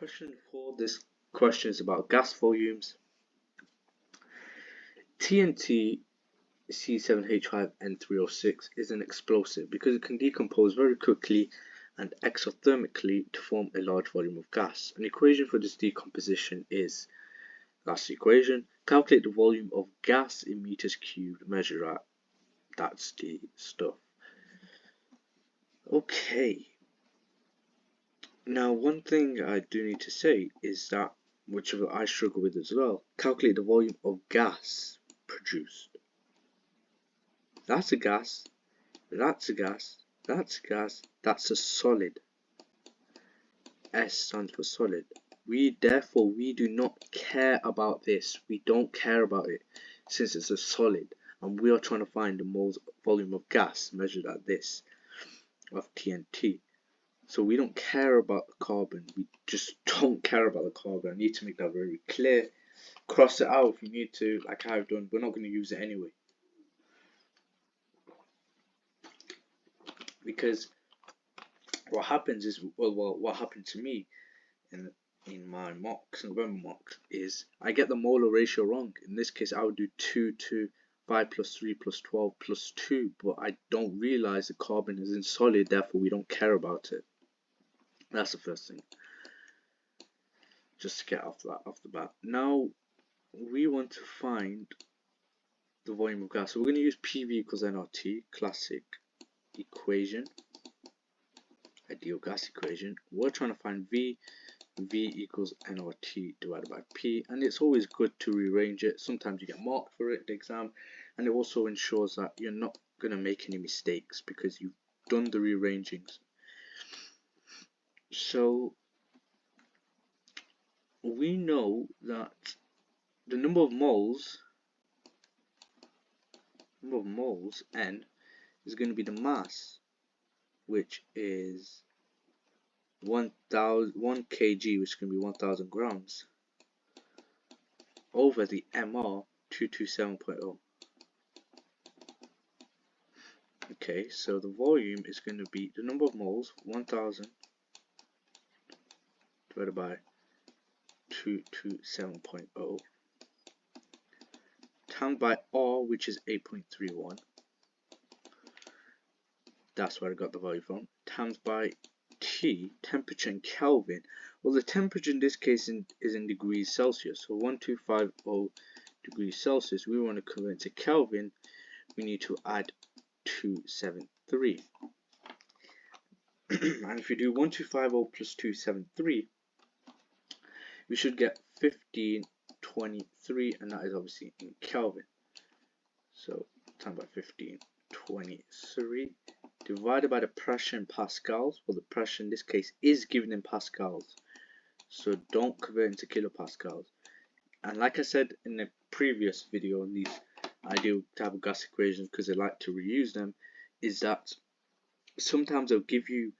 Question 4. This question is about gas volumes. TNT C7H5N3O6 is an explosive because it can decompose very quickly and exothermically to form a large volume of gas. An equation for this decomposition is, that's the equation, calculate the volume of gas in meters cubed, measure at, that's the stuff. Okay. Now, one thing I do need to say is that, which I struggle with as well, calculate the volume of gas produced. That's a gas, that's a gas, that's a gas, that's a solid. S stands for solid. Therefore, we do not care about this. We don't care about it since it's a solid. And we are trying to find the moles volume of gas measured at this of TNT. So we don't care about the carbon. We just don't care about the carbon. I need to make that very clear. Cross it out if you need to, like I've done. We're not going to use it anyway. Because what happens is, what happened to me in my mocks, November mocks, is I get the molar ratio wrong. In this case, I would do 2 to 5 plus 3 plus 12 plus 2, but I don't realize the carbon is in solid, therefore we don't care about it. That's the first thing. Just to get off the bat. Now we want to find the volume of gas. So we're going to use PV equals nRT, classic equation, ideal gas equation. We're trying to find V equals nRT divided by P, and it's always good to rearrange it. Sometimes you get marked for it in the exam, and it also ensures that you're not going to make any mistakes because you've done the rearrangings. So we know that the number of moles N is going to be the mass, which is 1 kg, which is going to be 1000 grams, over the MR 227.0. Okay, so the volume is going to be the number of moles, 1000 divided by 227.0, times by R, which is 8.31. That's where I got the value from. Times by T, temperature in Kelvin. Well, the temperature in this case is in degrees Celsius. So 1250 degrees Celsius. We want to convert to Kelvin. We need to add 273. And if you do 1250 plus 273, we should get 1523, and that is obviously in Kelvin. So times by 1523 divided by the pressure in pascals. Well, the pressure in this case is given in pascals, so don't convert into kilopascals. And like I said in the previous video on these ideal type of gas equations, because I like to reuse them, is that sometimes they'll give you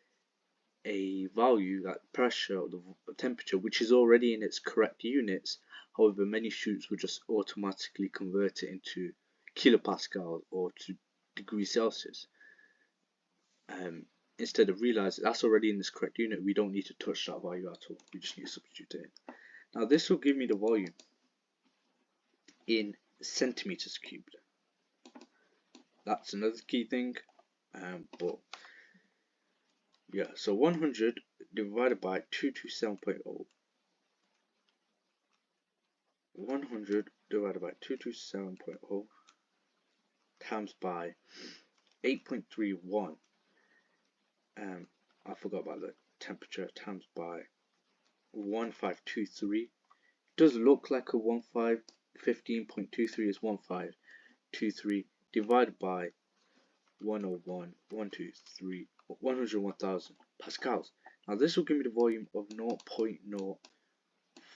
a value, that pressure or the temperature, which is already in its correct units. However, many students will just automatically convert it into kilopascal or to degrees Celsius, instead of realizing that's already in this correct unit. We don't need to touch that value at all. We just need to substitute it in. Now this will give me the volume in centimeters cubed. That's another key thing, but yeah, so 100 divided by 227.0. 100 divided by 227.0 times by 8.31. I forgot about the temperature, times by 1523. It does look like a 15.23 is 1523 divided by 101,000 pascals. Now this will give me the volume of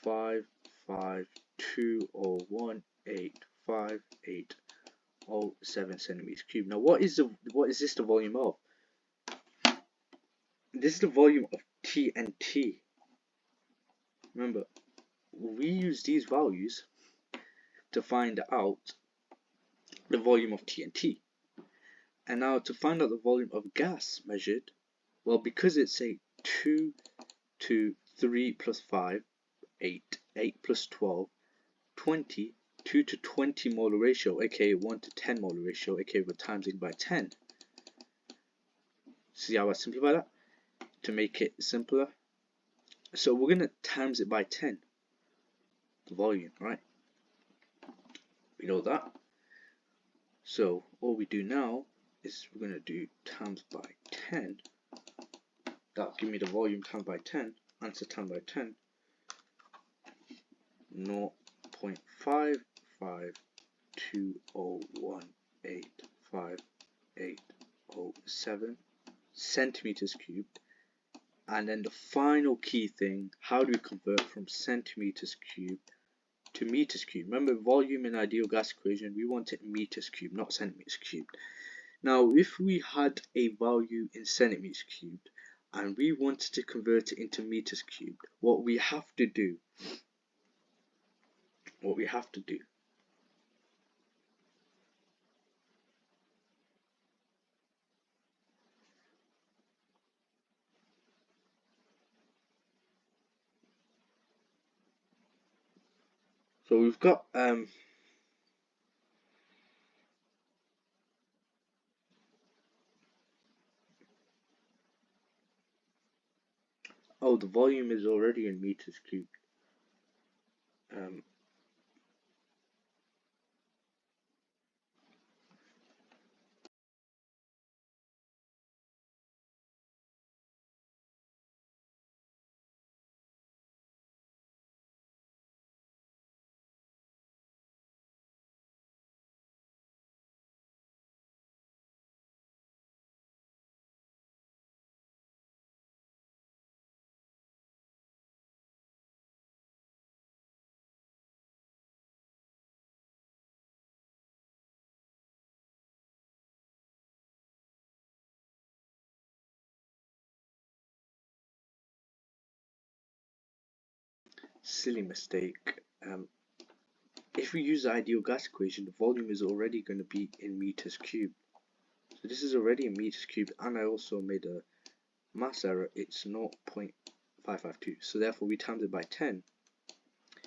0.05520185807 centimeters cubed. Now what is this the volume of? This is the volume of TNT. Remember, we use these values to find out the volume of TNT. And now to find out the volume of gas measured, well, because it's a 2 to 3 plus 5, 8, 8 plus 12, 20, 2 to 20 molar ratio, aka 1 to 10 molar ratio, aka we're timesing by 10. See how I simplify that? To make it simpler. So we're going to times it by 10, the volume, right? We know that. So all we do now is we're going to do times by 10. That'll give me the volume times by 10. Answer times by 10. 0.55201858807 centimeters cubed. And then the final key thing, how do we convert from centimeters cubed to meters cubed? Remember, volume in ideal gas equation, we want it in meters cubed, not centimeters cubed. Now, if we had a value in centimeters cubed and we wanted to convert it into meters cubed, what we have to do, so we've got oh, the volume is already in meters cubed. Silly mistake. If we use the ideal gas equation, the volume is already going to be in meters cubed. So this is already in meters cubed, and I also made a mass error. It's 0.552. So therefore, we times it by 10. We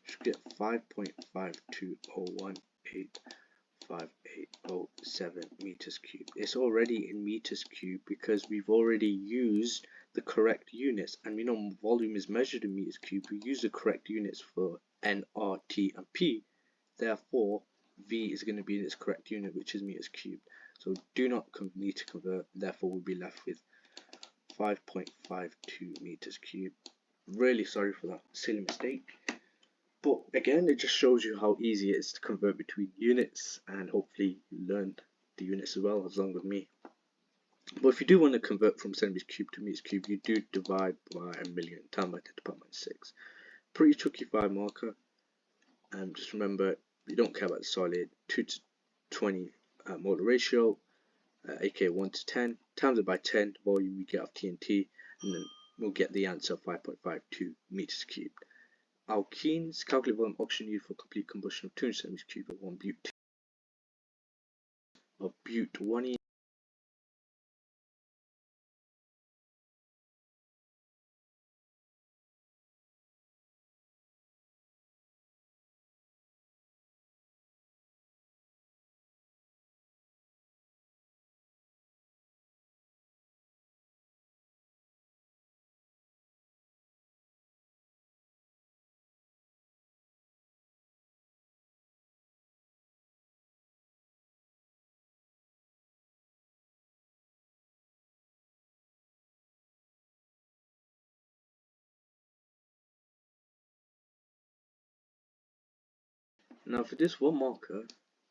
should get 5.520185807 meters cubed. It's already in meters cubed because we've already used the correct units, and we know volume is measured in meters cubed. We use the correct units for N, R, T, and P. Therefore, V is going to be in its correct unit, which is meters cubed. So do not need to convert. Therefore, we'll be left with 5.52 meters cubed. Really sorry for that silly mistake. But again, it just shows you how easy it is to convert between units, and hopefully you learned the units as well, as long with me. But if you do want to convert from centimeters cubed to meters cubed, you do divide by a million, times by 10 to the power minus 6. Pretty tricky 5 marker. Just remember, you don't care about the solid. 2 to 20 molar ratio, aka 1 to 10, times it by 10, the volume we get of TNT, and then we'll get the answer of 5.52 meters cubed. Alkenes, calculate volume oxygen needed for complete combustion of 200 centimeters cubed of 1 butene. Of but-1ene. Now for this 1 marker,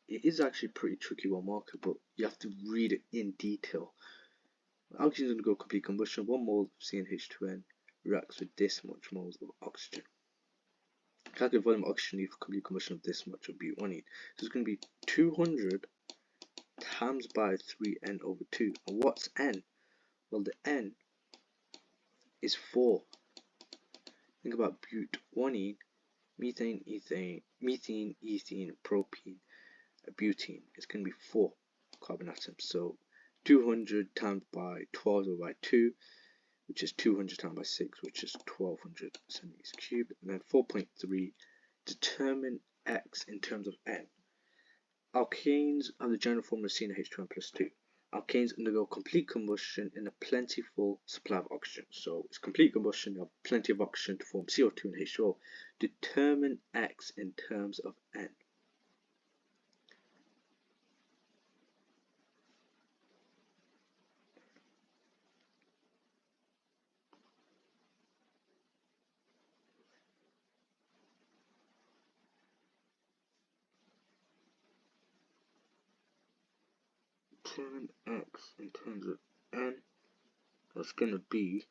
it is actually pretty tricky 1 marker, but you have to read it in detail. Alkene is going to go complete combustion. 1 mole of CnH2n reacts with this much moles of oxygen. Calculate volume of oxygen needed for complete combustion of this much of but-1ene. So it's going to be 200 times by 3n over 2. And what's n? Well, the n is 4. Think about but-1ene, methane, ethene, propene, butene. It's going to be 4 carbon atoms. So 200 times by 12 over by 2 which is 200 times by 6, which is 1200 centimeters cubed. And then 4.3, determine X in terms of N. Alkanes have the general formula CnH2n plus 2. Alkanes undergo complete combustion in a plentiful supply of oxygen. So it's complete combustion, you have plenty of oxygen to form CO2 and H2O. Determine X in terms of N. Determine X in terms of N. That's going to be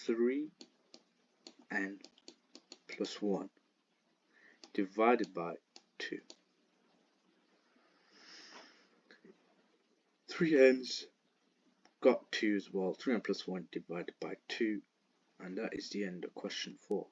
3n plus 1 divided by 2. 3n's got 2 as well. 3n plus 1 divided by 2. And that is the end of question 4.